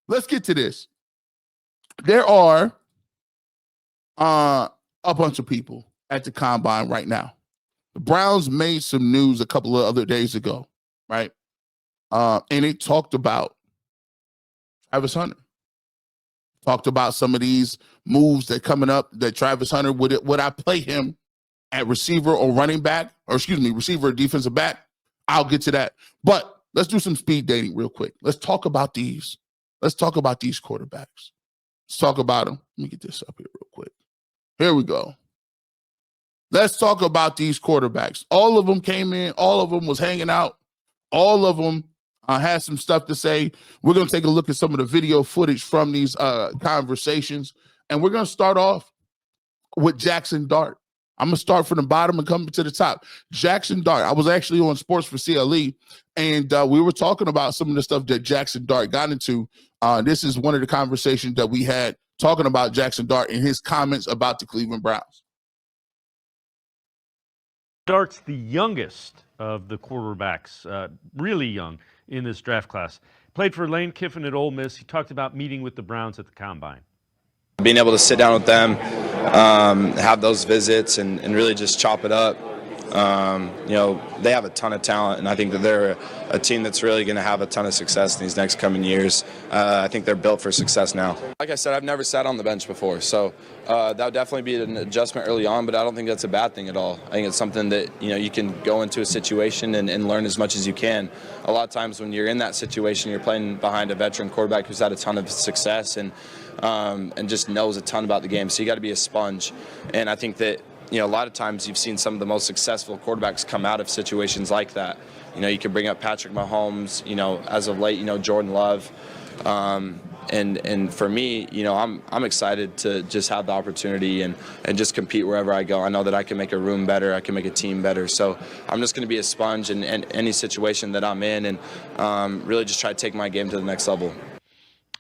let's get to this. There are a bunch of people at the combine right now. The Browns made some news a couple of other days ago, right? And it talked about Travis Hunter. Talked about some of these moves that coming up that Travis Hunter, would I play him at receiver or running back, or excuse me, receiver or defensive back? I'll get to that. But let's do some speed dating real quick. Let's talk about these. Let's talk about these quarterbacks. Let's talk about them. Let me get this up here real quick. Here we go. Let's talk about these quarterbacks. All of them came in. All of them was hanging out. All of them had some stuff to say. We're going to take a look at some of the video footage from these conversations. And we're going to start off with Jaxson Dart. I'm going to start from the bottom and come to the top. Jaxson Dart. I was actually on Sports for CLE, and we were talking about some of the stuff that Jaxson Dart got into. This is one of the conversations that we had talking about Jaxson Dart and his comments about the Cleveland Browns. Dart's the youngest of the quarterbacks, really young in this draft class. Played for Lane Kiffin at Ole Miss. He talked about meeting with the Browns at the Combine. Being able to sit down with them, have those visits, and really just chop it up. They have a ton of talent, and I think that they're a team that's really going to have a ton of success in these next coming years. I think they're built for success now. Like I said, I've never sat on the bench before, so that would definitely be an adjustment early on, but I don't think that's a bad thing at all. I think it's something that you can go into a situation and learn as much as you can. A lot of times when you're in that situation, you're playing behind a veteran quarterback who's had a ton of success and just knows a ton about the game, so you got to be a sponge. And I think that a lot of times you've seen some of the most successful quarterbacks come out of situations like that. You can bring up Patrick Mahomes, as of late, Jordan Love. And for me, I'm excited to just have the opportunity and just compete wherever I go. I know that I can make a room better, I can make a team better. So I'm just going to be a sponge in any situation that I'm in and really just try to take my game to the next level.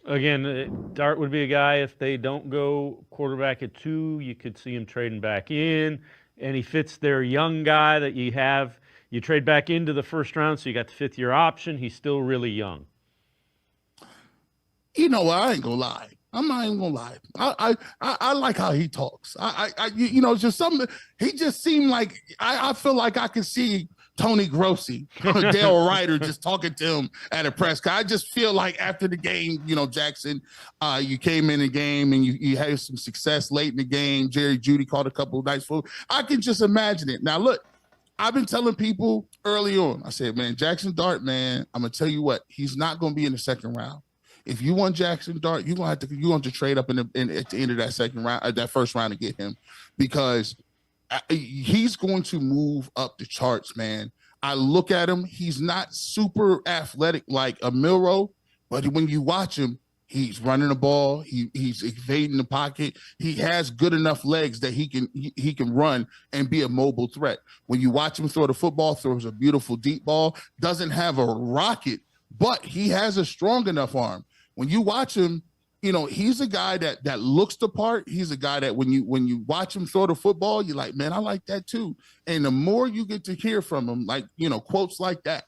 Again, Dart would be a guy, if they don't go quarterback at 2, you could see him trading back in, and he fits their young guy that you have. You trade back into the first round, so you got the 5th-year option. He's still really young. You know what? I ain't gonna lie. I'm not even gonna lie. I like how he talks. Just something. He just seemed like I feel like I could see Tony Grossi, Dale Ryder, just talking to him at a press conference. I just feel like after the game, Jaxson, you came in the game and you had some success late in the game. Jerry Jeudy caught a couple of nice food. I can just imagine it. Now, look, I've been telling people early on, I said, man, Jaxson Dart, man, I'm going to tell you what, he's not going to be in the second round. If you want Jaxson Dart, you're going to have to trade up at the end of that second round, that first round to get him, because he's going to move up the charts, man. I look at him, he's not super athletic like a Milroe, but when you watch him, he's running the ball, he's evading the pocket. He has good enough legs that he can run and be a mobile threat. When you watch him throw the football, throws a beautiful deep ball, doesn't have a rocket, but he has a strong enough arm. When you watch him, he's a guy that looks the part. He's a guy that when you watch him throw the football, you're like, man, I like that too. And the more you get to hear from him, like, quotes like that,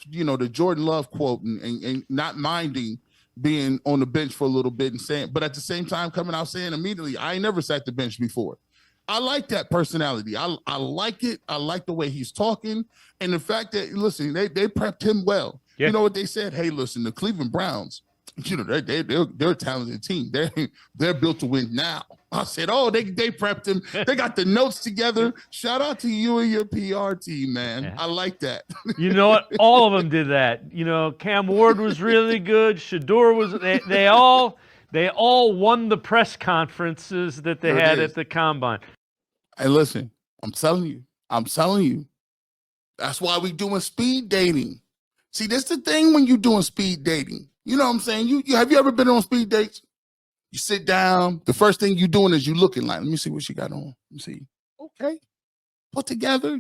the Jordan Love quote and not minding being on the bench for a little bit and saying, but at the same time coming out saying immediately, I ain't never sat the bench before. I like that personality. I like it. I like the way he's talking. And the fact that, listen, they prepped him well. Yeah. You know what they said? Hey, listen, the Cleveland Browns, they're a talented team. They're built to win now. I said, oh, they prepped him. They got the notes together. Shout out to you and your PR team, man. Yeah. I like that. You know what? All of them did that. Cam Ward was really good. Shedeur was. They all won the press conferences that they had at the Combine. Hey, listen, I'm telling you. That's why we doing speed dating. See, that's the thing when you're doing speed dating. You know what I'm saying? You have you ever been on speed dates? You sit down. The first thing you're doing is you looking like, let me see what she got on. Let me see. Okay. Put together,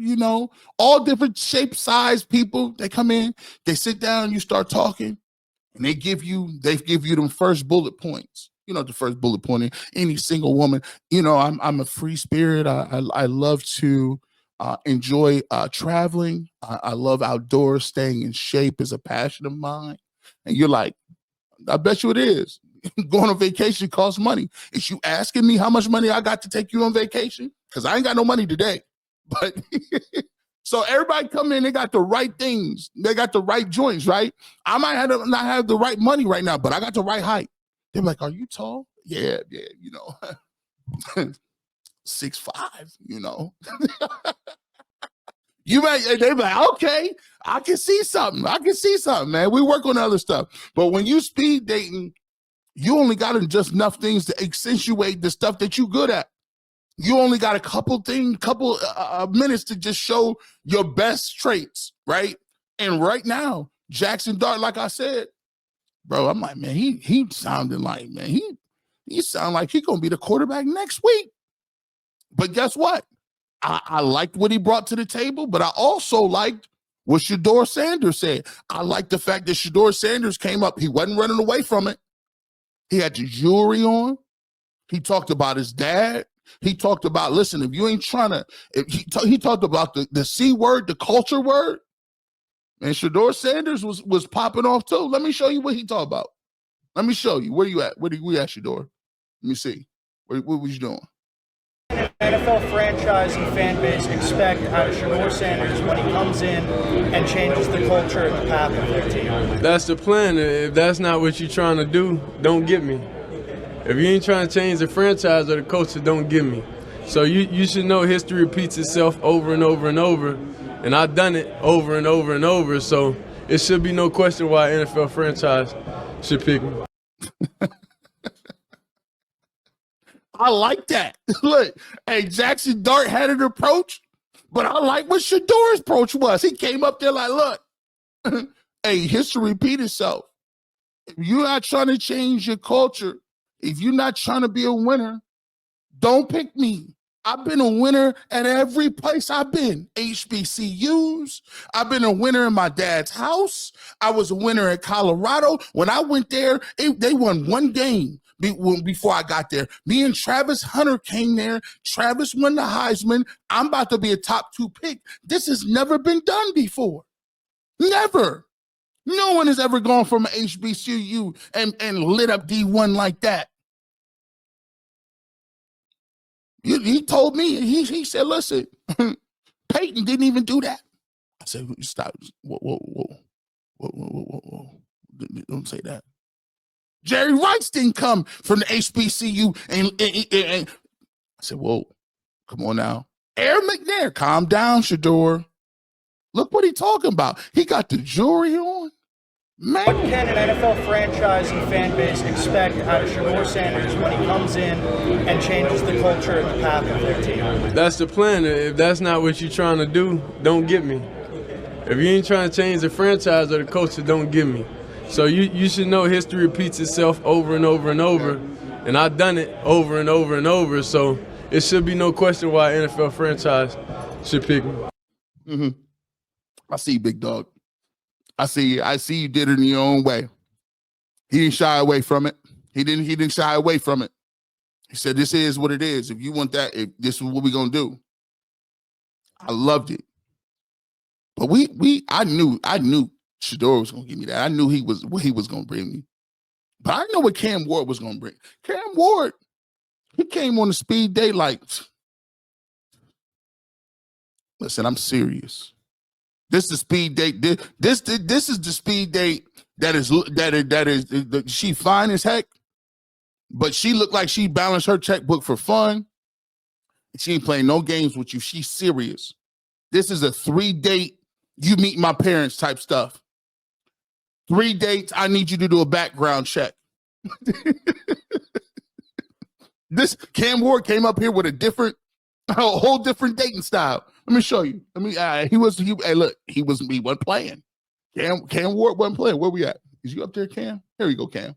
all different shape, size people. They come in, they sit down, you start talking, and they give you them first bullet points. The first bullet point in any single woman. I'm a free spirit. I love to enjoy traveling. I love outdoors. Staying in shape is a passion of mine. And you're like, I bet you it is. Going on vacation costs money. Is you asking me how much money I got to take you on vacation? Because I ain't got no money today. But so everybody come in, they got the right things. They got the right joints, right? I might not have the right money right now, but I got the right height. They're like, are you tall? Yeah, you know. 6'5", you know. They be like, okay, I can see something, man. We work on other stuff. But when you speed dating, you only got just enough things to accentuate the stuff that you good at. You only got a couple minutes to just show your best traits, right? And right now, Jaxson Dart, like I said, bro, I'm like, man, he sounded like, man, he sound like he gonna be the quarterback next week. But guess what? I liked what he brought to the table, but I also liked what Shedeur Sanders said. I liked the fact that Shedeur Sanders came up. He wasn't running away from it. He had the jewelry on. He talked about his dad. He talked about, listen, if you ain't trying to, he talked about the C word, the culture word. And Shedeur Sanders was popping off too. Let me show you what he talked about. Let me show you. Where you at? Where we at, Shedeur? Let me see. What was you doing? NFL franchise and fan base expect out of Shedeur Sanders when he comes in and changes the culture and the path of their team? That's the plan. If that's not what you're trying to do, don't get me. If you ain't trying to change the franchise or the culture, don't get me. So you should know history repeats itself over and over and over, and I've done it over and over and over, so it should be no question why an NFL franchise should pick me. I like that. Look, hey, Jaxson Dart had an approach, but I like what Shedeur's approach was. He came up there like, look, hey, history repeat itself. If you're not trying to change your culture, if you're not trying to be a winner, don't pick me. I've been a winner at every place I've been. HBCUs. I've been a winner in my dad's house. I was a winner in Colorado. When I went there, they won one game before I got there. Me and Travis Hunter came there. Travis won the Heisman. I'm about to be a top 2 pick. This has never been done before. Never. No one has ever gone from an HBCU and lit up D1 like that. He told me, he said, listen, Peyton didn't even do that. I said, stop. Whoa. Don't say that. Jerry Rice didn't come from the HBCU. And I said, whoa, come on now. Aaron McNair, calm down, Shedeur. Look what he talking about. He got the jewelry on. Man. What can an NFL franchise and fan base expect out of Shedeur Sanders when he comes in and changes the culture and the path of their team? That's the plan. If that's not what you're trying to do, don't get me. If you ain't trying to change the franchise or the culture, don't get me. So you should know history repeats itself over and over and over, and I've done it over and over and over, so it should be no question why an NFL franchise should pick me. Mm-hmm. I see you, big dog. I see you did it in your own way. He didn't shy away from it. He didn't shy away from it. He said, this is what it is. If you want that, this is what we're gonna do. I loved it. But I knew Shedeur was gonna give me that. I knew what he was gonna bring me. But I know what Cam Ward was gonna bring. Cam Ward, he came on the speed date like, listen, I'm serious. This is the speed date. This is the speed date that is she fine as heck, but she looked like she balanced her checkbook for fun. She ain't playing no games with you. She's serious. This is a 3-date, you meet my parents type stuff. 3 dates, I need you to do a background check. This Cam Ward came up here with a whole different dating style. Let me show you. He wasn't playing. Cam Ward wasn't playing. Where we at? Is you up there, Cam? Here you go, Cam.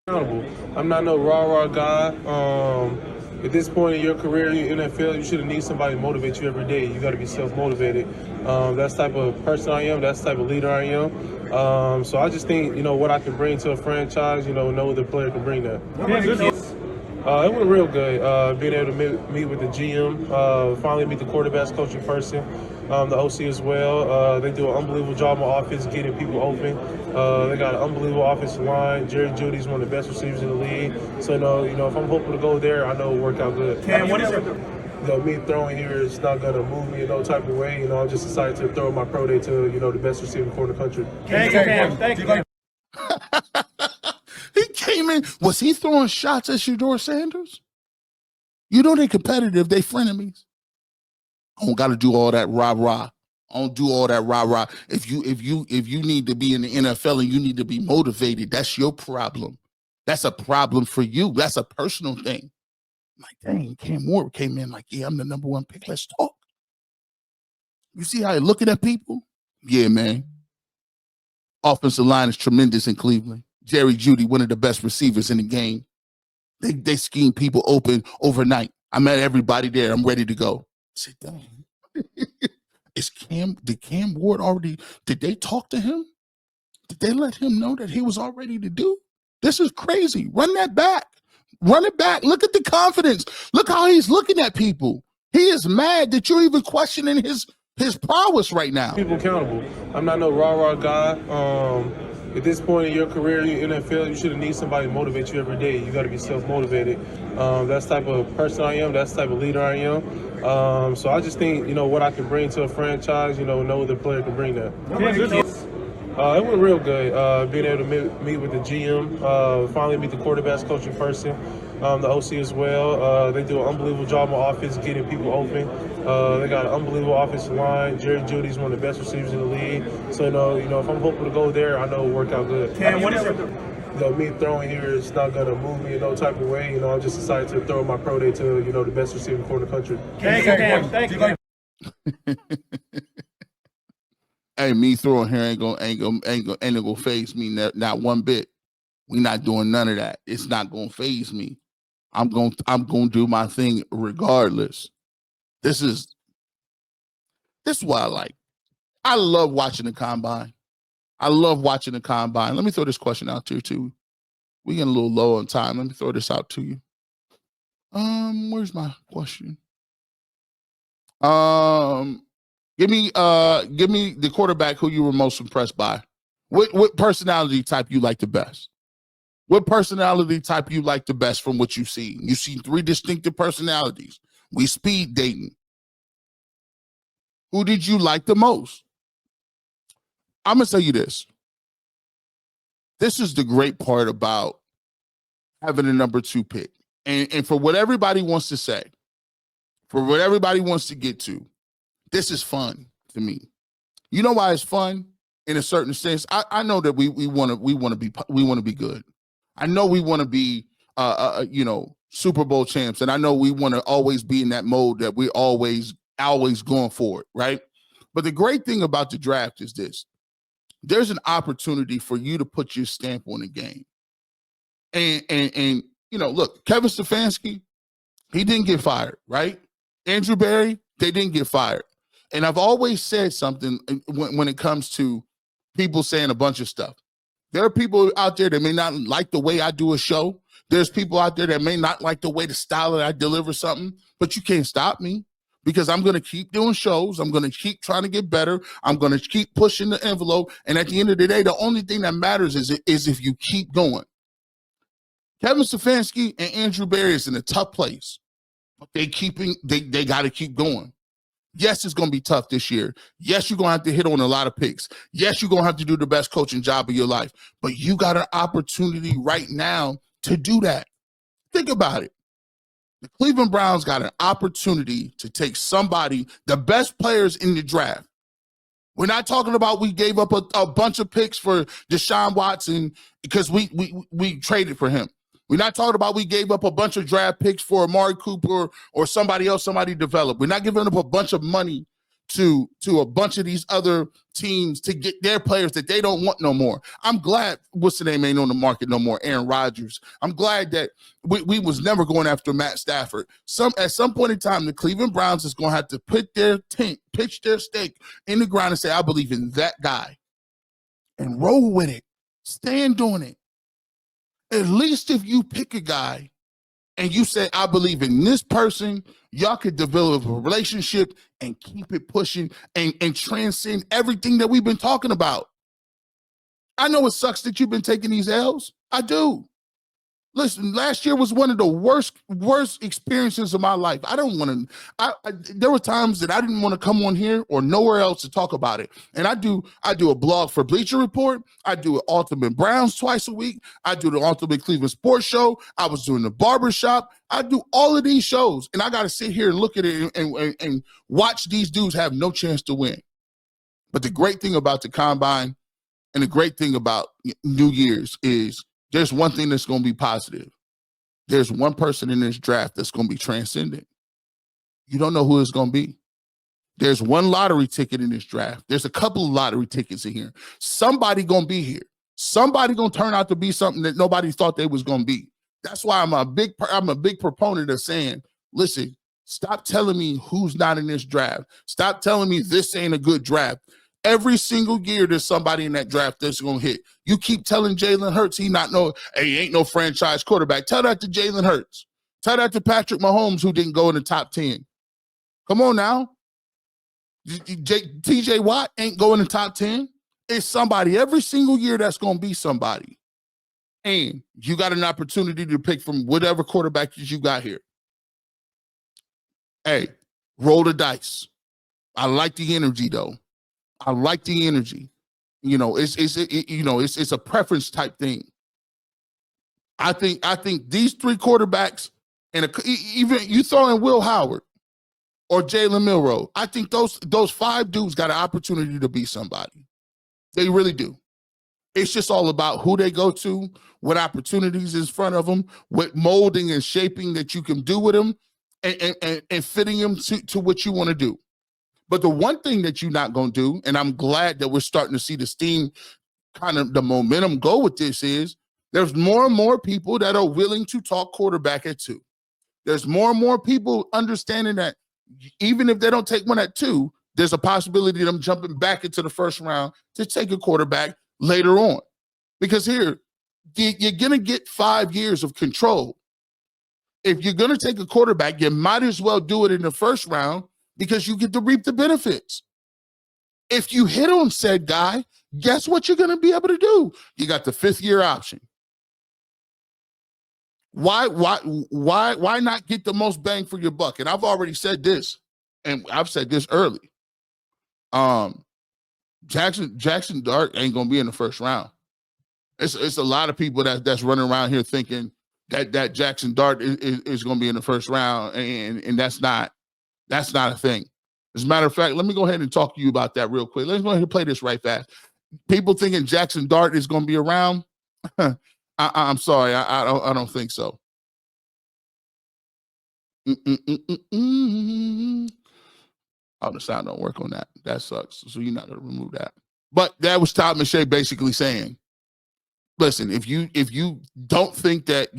I'm not no rah-rah guy. At this point in your career in NFL, you shouldn't need somebody to motivate you every day. You got to be self-motivated. That's the type of person I am. That's the type of leader I am. So I just think, what I can bring to a franchise, no other player can bring that. It went real good. Being able to meet with the GM, finally meet the quarterbacks coaching person. the OC as well. They do an unbelievable job on offense getting people open. They got an unbelievable offensive line. Jerry Judy's one of the best receivers in the league. So, if I'm hoping to go there, I know it'll work out good. Cam, what is it? Me throwing here is not going to move me in no type of way. I just decided to throw my pro day to, the best receiving corps in the country. Thank you, Cam. Thank you. He came in. Was he throwing shots at Shedeur Sanders? You know they competitive. They frenemies. I don't got to do all that rah-rah. I don't do all that rah-rah. If you need to be in the NFL and you need to be motivated, that's your problem. That's a problem for you. That's a personal thing. I'm like, dang, Cam Ward came in like, yeah, I'm the #1 pick. Let's talk. You see how you're looking at people? Yeah, man. Offensive line is tremendous in Cleveland. Jerry Jeudy, one of the best receivers in the game. They scheme people open overnight. I met everybody there. I'm ready to go. I said, dang. Did Cam Ward already, did they talk to him? Did they let him know that he was all ready to do? This is crazy. Run that back. Run it back. Look at the confidence. Look how he's looking at people. He is mad that you're even questioning his prowess right now. People accountable. I'm not no rah-rah guy. At this point in your career in the NFL, you should need somebody to motivate you every day. You got to be self-motivated. That's the type of person I am. That's the type of leader I am. So I just think, what I can bring to a franchise, no other player can bring that. It went real good. Being able to meet with the GM, finally meet the quarterbacks coaching person, the OC as well. They do an unbelievable job on offense getting people open. They got an unbelievable offensive line. Jerry Judy's one of the best receivers in the league. So, if I'm hoping to go there, I know it'll work out good. Cam, what is it? Me throwing here is not going to move me in no type of way. I just decided to throw my pro day to, the best receiving corps in the country. Thank you, Cam. Thank you. Hey, me throwing here ain't gonna phase me not one bit. We not doing none of that. It's not gonna phase me. I'm gonna do my thing regardless. This is what I like. I love watching the combine. I love watching the combine. Let me throw this question out to you too. We getting a little low on time. Let me throw this out to you. Where's my question? Give me the quarterback who you were most impressed by. What personality type you like the best? What personality type you like the best from what you've seen? You've seen 3 distinctive personalities. We speed dating. Who did you like the most? I'm going to tell you this. This is the great part about having a #2 pick. And for what everybody wants to say, for what everybody wants to get to, this is fun to me. You know why it's fun? In a certain sense, I know that we want to be good. I know we want to be Super Bowl champs, and I know we want to always be in that mode that we're always going for it, right? But the great thing about the draft is this: there's an opportunity for you to put your stamp on the game. And look, Kevin Stefanski, he didn't get fired, right? Andrew Berry, they didn't get fired. And I've always said something when it comes to people saying a bunch of stuff. There are people out there that may not like the way I do a show. There's people out there that may not like the way the style that I deliver something, but you can't stop me because I'm going to keep doing shows. I'm going to keep trying to get better. I'm going to keep pushing the envelope. And at the end of the day, the only thing that matters is if you keep going. Kevin Stefanski and Andrew Berry is in a tough place. They got to keep going. Yes, it's going to be tough this year. Yes, you're going to have to hit on a lot of picks. Yes, you're going to have to do the best coaching job of your life. But you got an opportunity right now to do that. Think about it. The Cleveland Browns got an opportunity to take somebody, the best players in the draft. We're not talking about we gave up a bunch of picks for Deshaun Watson because we traded for him. We're not talking about we gave up a bunch of draft picks for Amari Cooper or somebody else somebody developed. We're not giving up a bunch of money to a bunch of these other teams to get their players that they don't want no more. I'm glad what's the name ain't on the market no more, Aaron Rodgers. I'm glad that we was never going after Matt Stafford. At some point in time, the Cleveland Browns is going to have to pitch their stake in the ground and say, I believe in that guy and roll with it. Stand on it. At least if you pick a guy and you say, I believe in this person, y'all could develop a relationship and keep it pushing and transcend everything that we've been talking about. I know it sucks that you've been taking these L's. I do. Listen, last year was one of the worst experiences of my life. I don't want to. There were times that I didn't want to come on here or nowhere else to talk about it. And I do a blog for Bleacher Report. I do an Ultimate Browns twice a week. I do the Ultimate Cleveland Sports Show. I was doing the Barbershop. I do all of these shows, and I got to sit here and look at it and watch these dudes have no chance to win. But the great thing about the Combine and the great thing about New Year's is there's one thing that's going to be positive. There's one person in this draft that's going to be transcendent. You don't know who it's going to be. There's one lottery ticket in this draft. There's a couple of lottery tickets in here. Somebody going to be here. Somebody going to turn out to be something that nobody thought they was going to be. That's why I'm a big proponent of saying, listen, stop telling me who's not in this draft. Stop telling me this ain't a good draft. Every single year, there's somebody in that draft that's going to hit. You keep telling Jalen Hurts he ain't no franchise quarterback. Tell that to Jalen Hurts. Tell that to Patrick Mahomes, who didn't go in the top 10. Come on now. TJ Watt ain't going in the top 10. It's somebody every single year that's going to be somebody. And you got an opportunity to pick from whatever quarterback you got here. Hey, roll the dice. I like the energy, though. I like the energy. It's a preference type thing. I think these three quarterbacks, and even you throw in Will Howard or Jalen Milroe, I think those five dudes got an opportunity to be somebody. They really do. It's just all about who they go to, what opportunities is in front of them, what molding and shaping that you can do with them, and fitting them to what you want to do. But the one thing that you're not going to do, and I'm glad that we're starting to see the steam, kind of the momentum go with this, is there's more and more people that are willing to talk quarterback at 2. There's more and more people understanding that even if they don't take one at 2, there's a possibility of them jumping back into the first round to take a quarterback later on. Because here, you're going to get 5 years of control. If you're going to take a quarterback, you might as well do it in the first round, because you get to reap the benefits. If you hit on said guy, guess what you're going to be able to do? You got the 5th-year option. Why not get the most bang for your buck? And I've already said this, and I've said this early. Jaxson Dart ain't going to be in the first round. It's a lot of people that's running around here thinking that Jaxson Dart is going to be in the first round, and that's not a thing. As a matter of fact, let me go ahead and talk to you about that real quick. Let's go ahead and play this right fast. People thinking Jaxson Dart is going to be around. I'm sorry. I don't think so. Oh, the sound don't work on that. That sucks. So you're not going to remove that. But that was Todd McShay basically saying, listen, if you don't think that,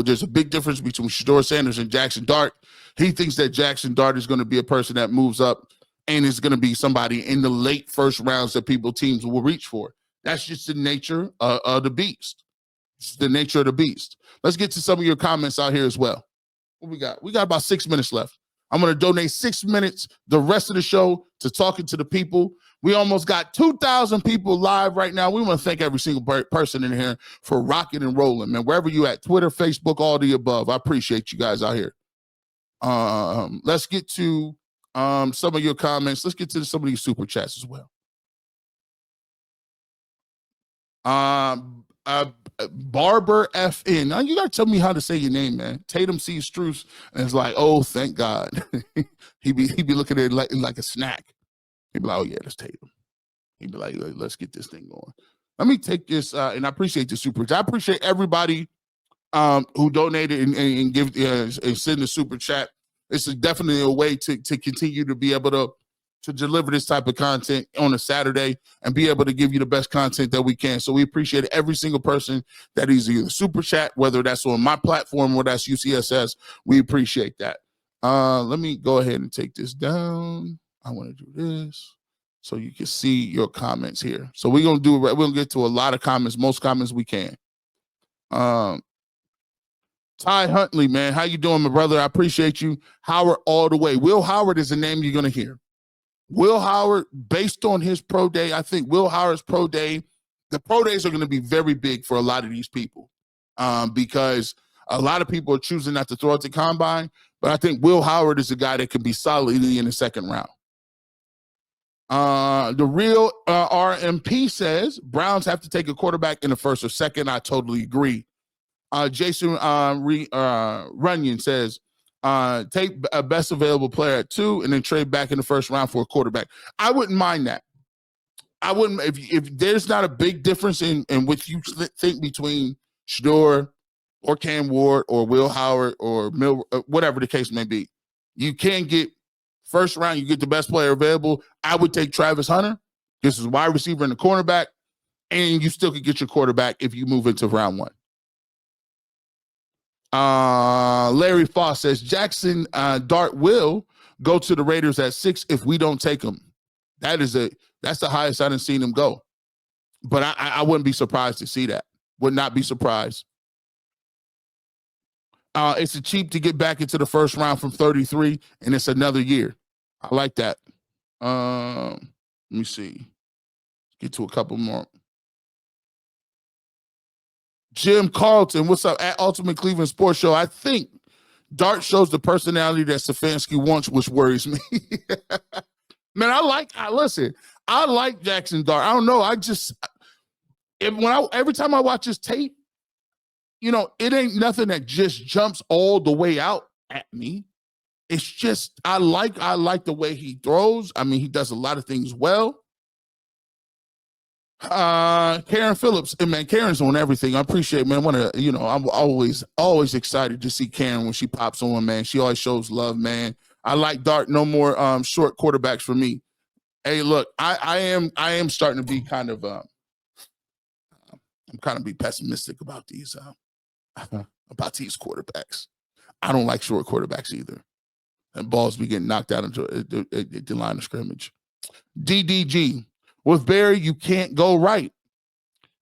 there's a big difference between Shedeur Sanders and Jaxson Dart, he thinks that Jaxson Dart is going to be a person that moves up and is going to be somebody in the late first rounds that teams will reach for. That's just the nature of the beast. It's the nature of the beast. Let's get to some of your comments out here as well. What we got? We got about 6 minutes left. I'm going to donate 6 minutes, the rest of the show, to talking to the people. We almost got 2,000 people live right now. We want to thank every single person in here for rocking and rolling, man. Wherever you at, Twitter, Facebook, all the above. I appreciate you guys out here. Let's get to some of your comments. Let's get to some of these super chats as well. Barber FN. Now you gotta tell me how to say your name, man. Tatum C. Struce, and it's like, oh, thank God. he be looking at it like a snack. He'd be like, oh yeah, that's Tatum. He'd be like, let's get this thing going. Let me take this, and I appreciate the super. I appreciate everybody who donated and give and send the super chat. It's definitely a way to continue to be able to deliver this type of content on a Saturday and be able to give you the best content that we can. So we appreciate every single person that is either super chat, whether that's on my platform or that's UCSS. We appreciate that. Let me go ahead and take this down. I want to do this so you can see your comments here. So we're going to get to a lot of comments, most comments we can. Ty Huntley, man, how you doing, my brother? I appreciate you. Howard all the way. Will Howard is a name you're going to hear. Will Howard, based on his pro day, I think Will Howard's pro day, the pro days are going to be very big for a lot of these people because a lot of people are choosing not to throw at the combine, but I think Will Howard is a guy that can be solidly in the second round. The real RMP says Browns have to take a quarterback in the first or second. I totally agree. Jason Runyon says, take a best available player at 2 and then trade back in the first round for a quarterback. I wouldn't mind that. I wouldn't, if there's not a big difference in what you think between Shedeur or Cam Ward or Will Howard or whatever the case may be. You can get first round, you get the best player available. I would take Travis Hunter. This is wide receiver and the cornerback, and you still could get your quarterback if you move into round 1. Larry Foss says Jackson Dart will go to the Raiders at 6 if we don't take him. That's the highest I've seen him go. But I wouldn't be surprised to see that. Would not be surprised. It's a cheap to get back into the first round from 33, and it's another year. I like that. Let me see. Get to a couple more. Jim Carlton, what's up? At Ultimate Cleveland Sports Show. I think Dart shows the personality that Stefanski wants, which worries me. Man, I like Jackson Dart. I don't know. Every time I watch his tape, it ain't nothing that just jumps all the way out at me. It's just I like the way he throws. I mean, he does a lot of things well. Karen Phillips, and man, Karen's on everything. I appreciate, man. I'm always excited to see Karen when she pops on, man. She always shows love, man. I like Dart. No more short quarterbacks for me. Hey, look, I am starting to be kind of be pessimistic about these quarterbacks. I don't like short quarterbacks either. And balls be getting knocked out into the line of scrimmage. DDG. With Barry, you can't go right.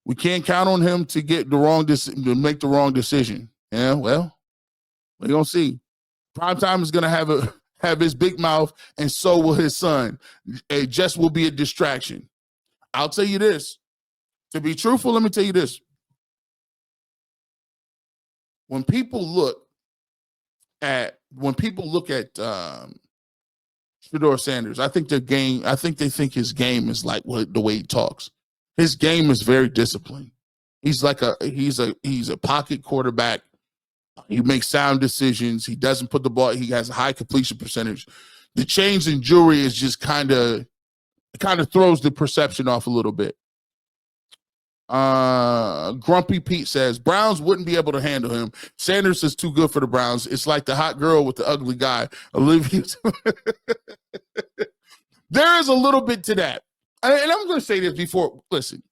We can't count on him to make the wrong decision. Yeah, well, we're gonna see. Primetime is gonna have his big mouth, and so will his son. It just will be a distraction. I'll tell you this. To be truthful, let me tell you this. When people look at Shedeur Sanders, I think they think his game is like the way he talks. His game is very disciplined. He's a pocket quarterback. He makes sound decisions. He doesn't put the ball. He has a high completion percentage. The change in jewelry is just kind of throws the perception off a little bit. Grumpy Pete says Browns wouldn't be able to handle him. Sanders is too good for the Browns. It's like the hot girl with the ugly guy. Olivia. There is a little bit to that. And I'm going to say this before. Listen.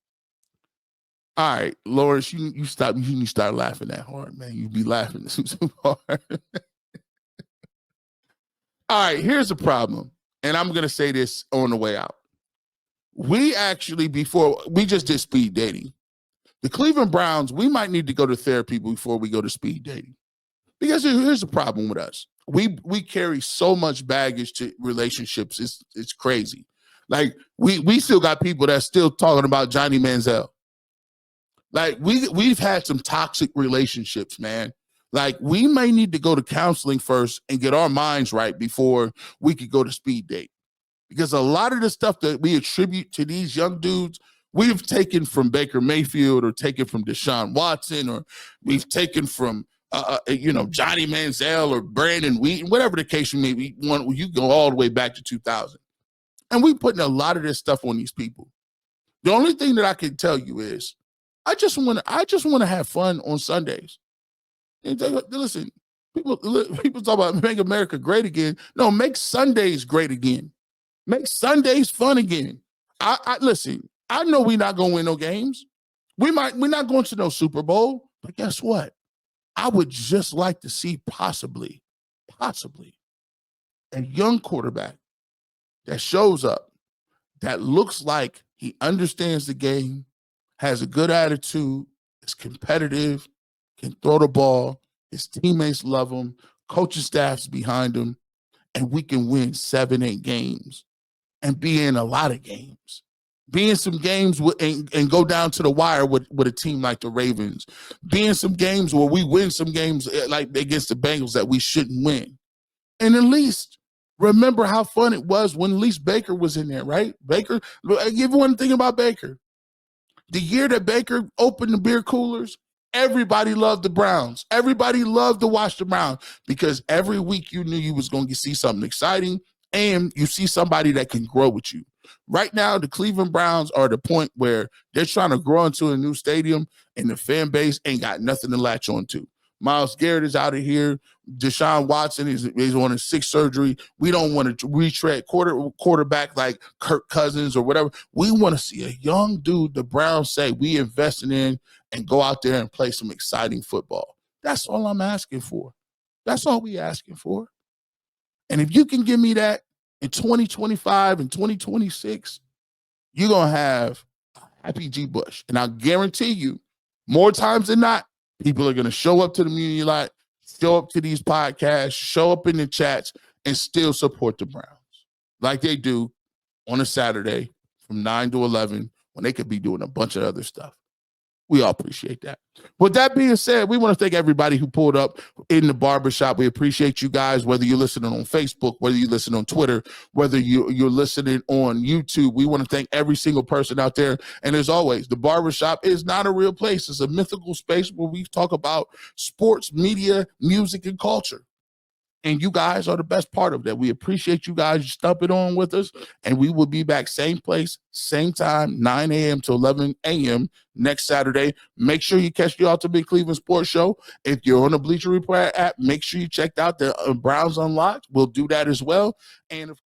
All right, Lawrence, you need to start laughing that hard, man. You be laughing too hard. All right, here's the problem. And I'm going to say this on the way out. We just did speed dating. The Cleveland Browns, we might need to go to therapy before we go to speed dating. Because here's the problem with us. We carry so much baggage to relationships. It's crazy. Like we still got people that's still talking about Johnny Manziel. Like we've had some toxic relationships, man. Like we may need to go to counseling first and get our minds right before we could go to speed date. Because a lot of the stuff that we attribute to these young dudes, we've taken from Baker Mayfield or taken from Deshaun Watson, or we've taken from, Johnny Manziel or Brandon Wheaton, whatever the case may be. You go all the way back to 2000. And we putting a lot of this stuff on these people. The only thing that I can tell you is I just want to have fun on Sundays. And listen, people talk about make America great again. No, make Sundays great again. Make Sundays fun again. I listen, I know we're not going to win no games. We're not going to no Super Bowl, but guess what? I would just like to see possibly a young quarterback that shows up, that looks like he understands the game, has a good attitude, is competitive, can throw the ball, His teammates love him. Coaching staff's behind him. And we can win 7, 8 games and be in a lot of games. Be in some games and go down to the wire with a team like the Ravens. Be in some games where we win some games like against the Bengals that we shouldn't win. And at least remember how fun it was when at least Baker was in there, right? Baker, I give you one thing about Baker. The year that Baker opened the beer coolers, everybody loved the Browns. Everybody loved to watch the Browns because every week you knew you was going to see something exciting and you see somebody that can grow with you. Right now, the Cleveland Browns are at the point where they're trying to grow into a new stadium and the fan base ain't got nothing to latch on to. Myles Garrett is out of here. Deshaun Watson is on his 6th surgery. We don't want to retread quarterback like Kirk Cousins or whatever. We want to see a young dude the Browns say we invested in and go out there and play some exciting football. That's all I'm asking for. That's all we asking for. And if you can give me that in 2025 and 2026, you're going to have a happy G. Bush. And I guarantee you, more times than not, people are going to show up to the Muni Lot, show up to these podcasts, show up in the chats, and still support the Browns like they do on a Saturday from 9 to 11 when they could be doing a bunch of other stuff. We all appreciate that. With that being said, we want to thank everybody who pulled up in the barbershop. We appreciate you guys, whether you're listening on Facebook, whether you listen on Twitter, whether you're listening on YouTube. We want to thank every single person out there. And as always, the barbershop is not a real place. It's a mythical space where we talk about sports, media, music, and culture. And you guys are the best part of that. We appreciate you guys stumping on with us. And we will be back same place, same time, 9 a.m. to 11 a.m. next Saturday. Make sure you catch the Ultimate Cleveland Sports Show. If you're on the Bleacher Report app, make sure you check out the Browns Unlocked. We'll do that as well. And